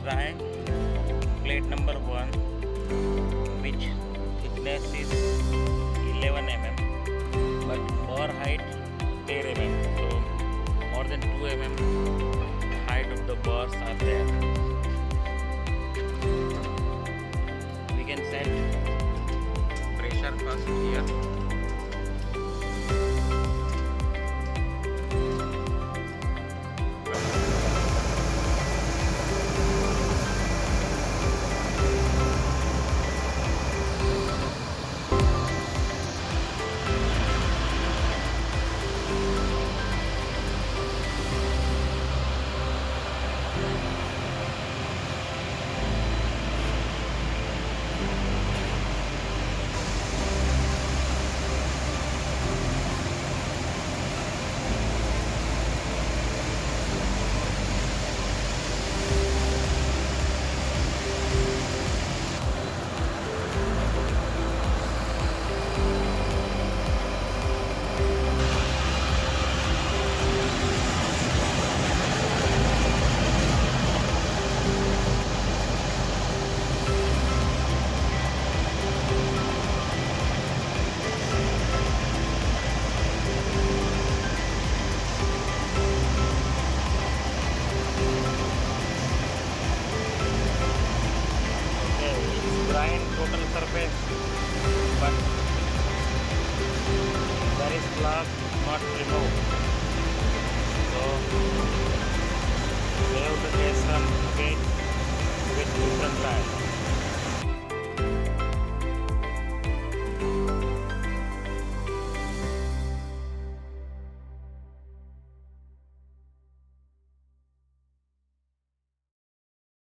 try plate number 1, which thickness is 11 mm but bar height 10 mm, so more than 2 mm height of the bars are there. We can set pressure first here. Total surface, but there is slug not removed, so we have to test some again with different types.